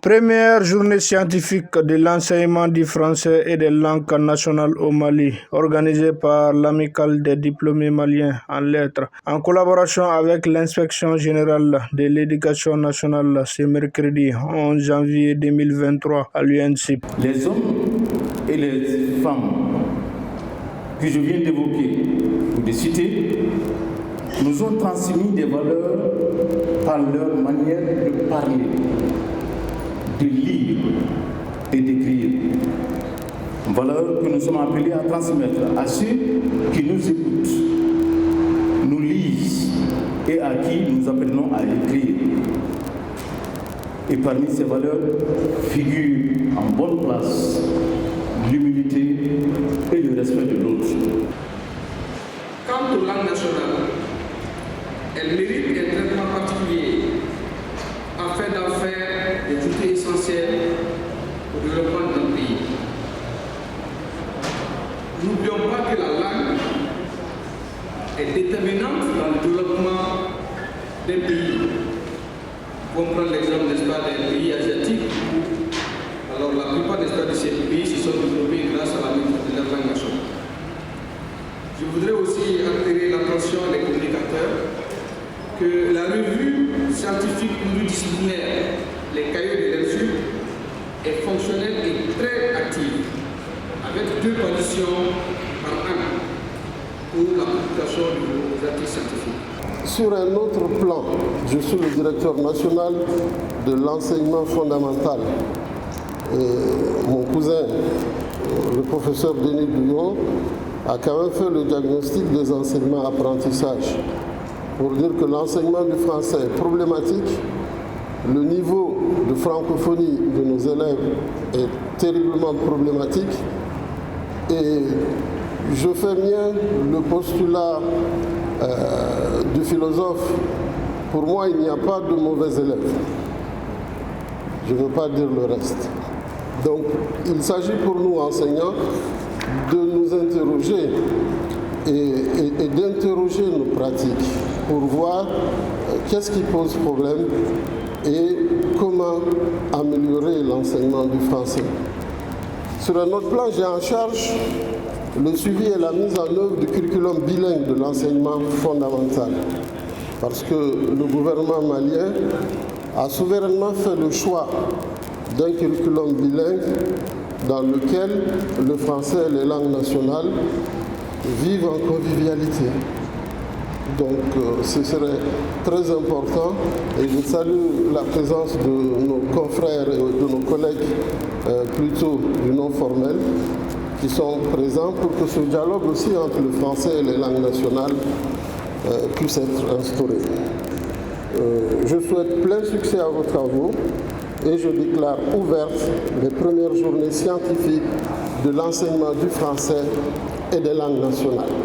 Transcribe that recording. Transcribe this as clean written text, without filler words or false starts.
Première journée scientifique de l'enseignement du français et des langues nationales au Mali, organisée par l'Amicale des diplômés maliens en lettres, en collaboration avec l'Inspection générale de l'éducation nationale, ce mercredi 11 janvier 2023 à l'UNCIP. Les hommes et les femmes que je viens d'évoquer ou de citer nous ont transmis des valeurs par leur manière de parler, de lire et d'écrire. Valeurs que nous sommes appelés à transmettre à ceux qui nous écoutent, nous lisent et à qui nous apprenons à écrire. Et parmi ces valeurs figure en bonne place l'humilité et le respect de l'autre. Quant aux langues nationales, elles méritent un traitement particulier afin d'en faire des outils essentiels au développement d'un pays. N'oublions pas que la langue est déterminante dans le développement d'un pays. On prend l'exemple, n'est-ce pas, des pays asiatiques. Alors la plupart de ces pays se sont développés grâce à la maîtrise de leur langue nationale. Je voudrais aussi attirer l'attention des communicateurs que la revue scientifique pluridisciplinaire, les cahiers de lecture, est fonctionnelle et très active, avec 2 parutions par an pour la publication de articles scientifiques. Sur un autre plan, je suis le directeur national de l'enseignement fondamental. Et mon cousin, le professeur Denis Douillon, a quand même fait le diagnostic des enseignements apprentissages pour dire que l'enseignement du français est problématique, le niveau de francophonie de nos élèves est terriblement problématique et je fais mien le postulat du philosophe. Pour moi, il n'y a pas de mauvais élèves. Je ne veux pas dire le reste. Donc, il s'agit pour nous, enseignants, de nous interroger et d'interroger nos pratiques pour voir qu'est-ce qui pose problème et comment améliorer l'enseignement du français. Sur un autre plan, j'ai en charge le suivi et la mise en œuvre du curriculum bilingue de l'enseignement fondamental. Parce que le gouvernement malien a souverainement fait le choix d'un curriculum bilingue dans lequel le français et les langues nationales vivent en convivialité. Donc ce serait très important et je salue la présence de nos confrères et de nos collègues plutôt du non formel qui sont présents pour que ce dialogue aussi entre le français et les langues nationales puisse être instauré. Je souhaite plein succès à vos travaux et je déclare ouvertes les premières journées scientifiques de l'enseignement du français et des langues nationales.